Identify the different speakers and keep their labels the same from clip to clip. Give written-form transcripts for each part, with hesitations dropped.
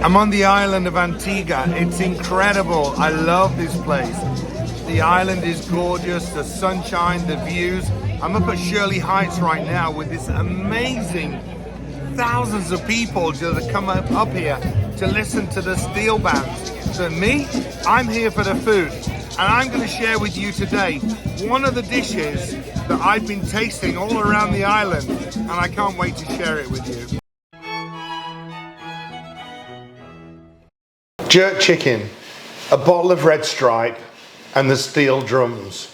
Speaker 1: I'm on the island of Antigua. It's incredible. I love this place. The island is gorgeous, the sunshine, the views. I'm up at Shirley Heights right now with this amazing thousands of people that come up here to listen to the steel bands. So me, I'm here for the food. And I'm going to share with you today one of the dishes that I've been tasting all around the island. And I can't wait to share it with you. Jerk chicken, a bottle of Red Stripe, and the steel drums.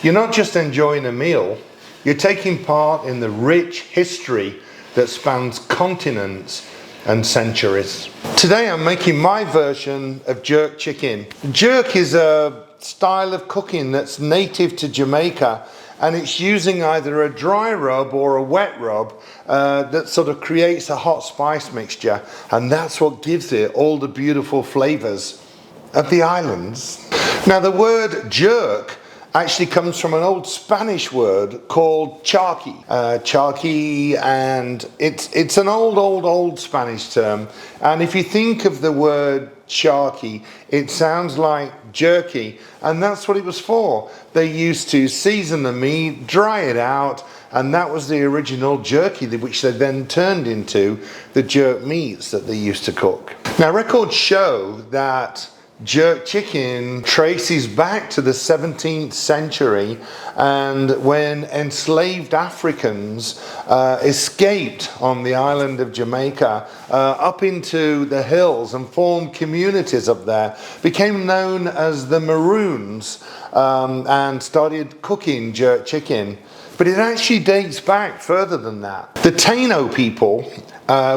Speaker 1: You're not just enjoying a meal, you're taking part in the rich history that spans continents and centuries. Today I'm making my version of jerk chicken. Jerk is a style of cooking that's native to Jamaica, and it's using either a dry rub or a wet rub that sort of creates a hot spice mixture, and that's what gives it all the beautiful flavors of the islands. Now the word jerk actually comes from an old Spanish word called charqui. Charqui, and it's an old Spanish term. And if you think of the word charqui, it sounds like jerky, and that's what it was for. They used to season the meat, dry it out, and that was the original jerky, which they then turned into the jerk meats that they used to cook. Now records show that jerk chicken traces back to the 17th century, and when enslaved Africans escaped on the island of Jamaica up into the hills and formed communities up there, became known as the Maroons, and started cooking jerk chicken. But it actually dates back further than that. The Taino people,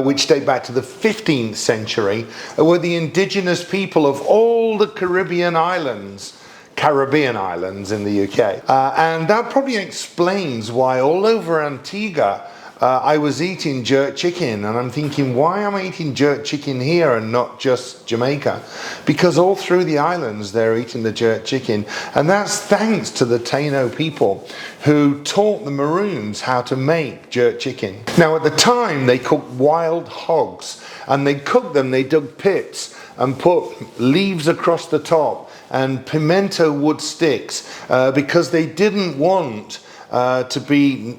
Speaker 1: which date back to the 15th century, were the indigenous people of all the Caribbean islands in the UK. And that probably explains why all over Antigua I was eating jerk chicken, and I'm thinking, why am I eating jerk chicken here and not just Jamaica? Because all through the islands they're eating the jerk chicken, and that's thanks to the Taino people who taught the Maroons how to make jerk chicken. Now at the time they cooked wild hogs, and they cooked them, they dug pits and put leaves across the top and pimento wood sticks because they didn't want to be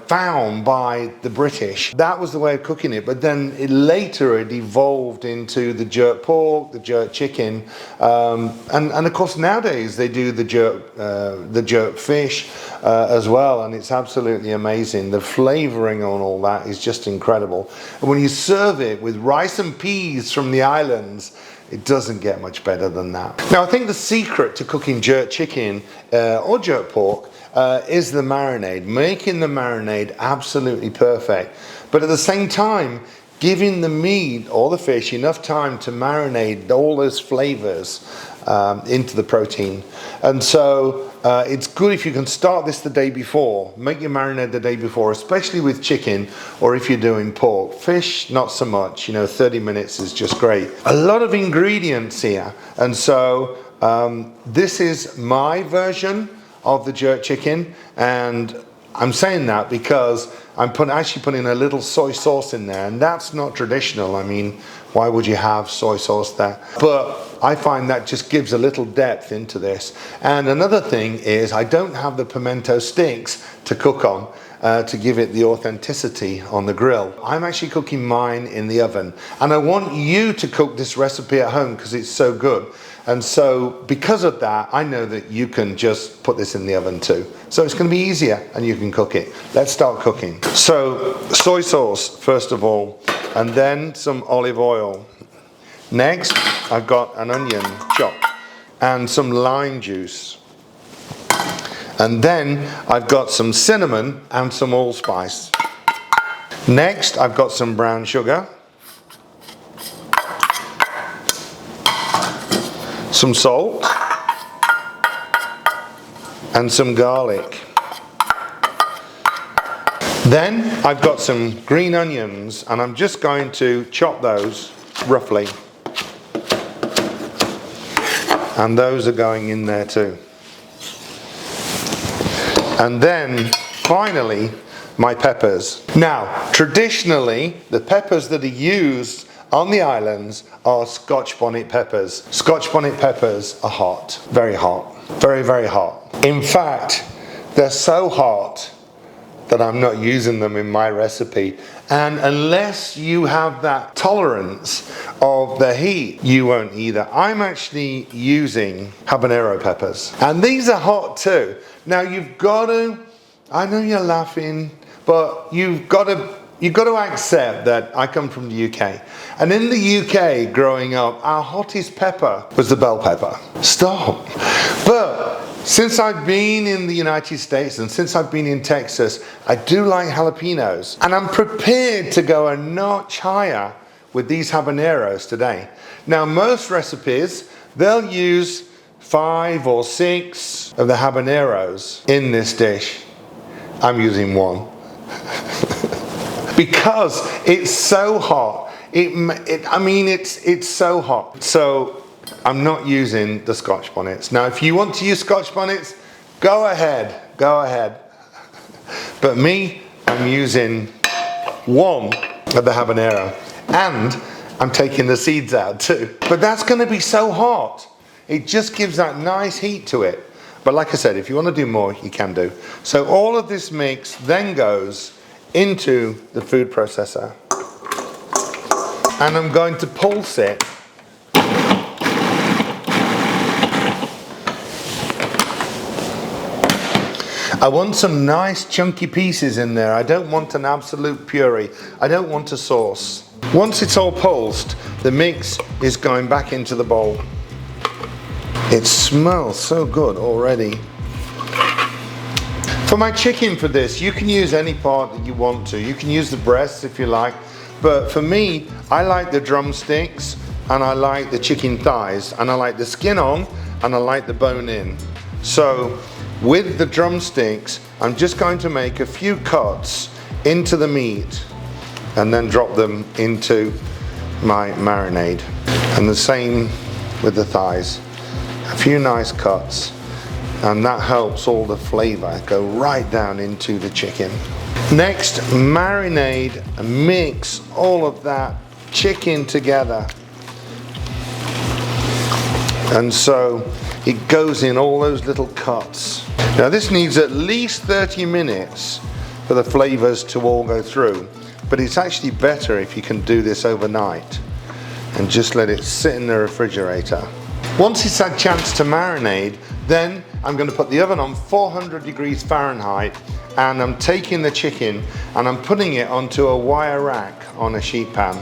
Speaker 1: found by the British. That was the way of cooking it, but then later it evolved into the jerk pork, the jerk chicken, and of course nowadays they do the jerk fish as well, and it's absolutely amazing. The flavouring on all that is just incredible. And when you serve it with rice and peas from the islands, it doesn't get much better than that. Now I think the secret to cooking jerk chicken or jerk pork is the marinade, making the marinade absolutely perfect, but at the same time giving the meat or the fish enough time to marinate all those flavors into the protein. And so it's good if you can start this the day before, make your marinade the day before, especially with chicken, or if you're doing pork. Fish, not so much, 30 minutes is just great. A lot of ingredients here, and so this is my version of the jerk chicken, and I'm saying that because I'm actually putting a little soy sauce in there, and that's not traditional. I mean, why would you have soy sauce there? But I find that just gives a little depth into this. And another thing is I don't have the pimento sticks to cook on to give it the authenticity on the grill. I'm actually cooking mine in the oven, and I want you to cook this recipe at home because it's so good. And so because of that, I know that you can just put this in the oven too. So it's going to be easier and you can cook it. Let's start cooking. So soy sauce first of all, and then some olive oil. Next, I've got an onion chopped and some lime juice. And then I've got some cinnamon and some allspice. Next, I've got some brown sugar, some salt, and some garlic. Then I've got some green onions, and I'm just going to chop those roughly. And those are going in there too. And then finally my peppers. Now traditionally the peppers that are used on the islands are Scotch bonnet peppers. Scotch bonnet peppers are hot, very hot, very, very hot. In fact, they're so hot that I'm not using them in my recipe. And unless you have that tolerance of the heat, you won't either. I'm actually using habanero peppers. And these are hot too. Now you've got to, I know you're laughing, but you've got to accept that I come from the UK. And in the UK, growing up, our hottest pepper was the bell pepper. Stop. But since I've been in the United States and since I've been in Texas, I do like jalapenos. And I'm prepared to go a notch higher with these habaneros today. Now, most recipes, they'll use 5 or 6 of the habaneros in this dish. I'm using 1. Because it's so hot. It's so hot. So I'm not using the Scotch bonnets. Now, if you want to use Scotch bonnets, go ahead. But me, I'm using 1 of the habanero. And I'm taking the seeds out too. But that's going to be so hot. It just gives that nice heat to it. But like I said, if you want to do more, you can do. So all of this mix then goes into the food processor. And I'm going to pulse it. I want some nice chunky pieces in there. I don't want an absolute puree. I don't want a sauce. Once it's all pulsed, the mix is going back into the bowl. It smells so good already. For my chicken for this, you can use any part that you want to. You can use the breasts if you like. But for me, I like the drumsticks and I like the chicken thighs and I like the skin on and I like the bone in. So with the drumsticks, I'm just going to make a few cuts into the meat and then drop them into my marinade. And the same with the thighs. A few nice cuts, and that helps all the flavor go right down into the chicken. Next, marinade and mix all of that chicken together. And so it goes in all those little cuts. Now this needs at least 30 minutes for the flavors to all go through, but it's actually better if you can do this overnight and just let it sit in the refrigerator. Once it's had a chance to marinate, then I'm going to put the oven on 400 degrees Fahrenheit and I'm taking the chicken and I'm putting it onto a wire rack on a sheet pan.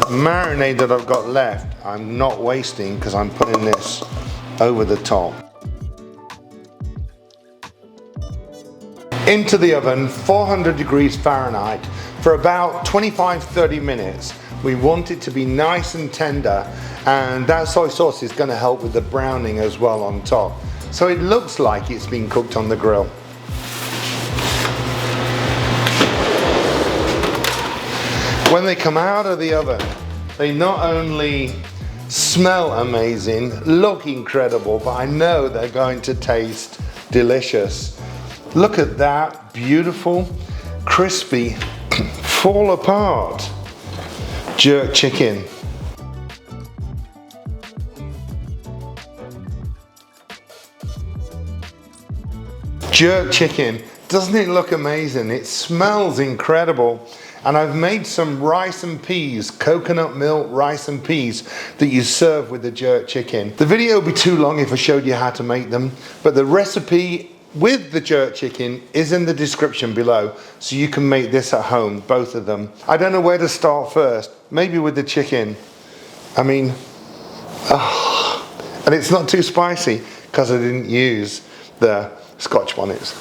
Speaker 1: Marinade that I've got left, I'm not wasting because I'm putting this over the top. Into the oven, 400 degrees Fahrenheit for about 25-30 minutes. We want it to be nice and tender, and that soy sauce is going to help with the browning as well on top. So it looks like it's been cooked on the grill. When they come out of the oven, they not only smell amazing, look incredible, but I know they're going to taste delicious. Look at that, beautiful, crispy, fall apart jerk chicken. Jerk chicken, doesn't it look amazing? It smells incredible. And I've made some rice and peas, coconut milk rice and peas that you serve with the jerk chicken. The video would be too long if I showed you how to make them, but the recipe with the jerk chicken is in the description below, so you can make this at home, both of them. I don't know where to start first. Maybe with the chicken. And it's not too spicy because I didn't use the Scotch bonnets.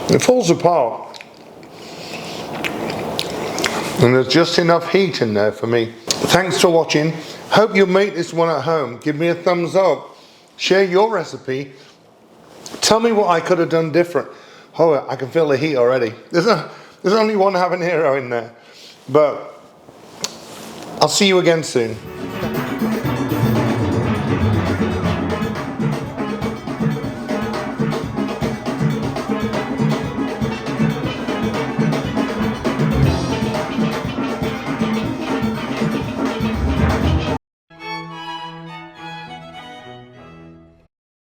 Speaker 1: It falls apart. And there's just enough heat in there for me. Thanks for watching. Hope you'll make this one at home. Give me a thumbs up. Share your recipe. Tell me what I could have done different. Oh, I can feel the heat already. There's only one habanero in there. But I'll see you again soon.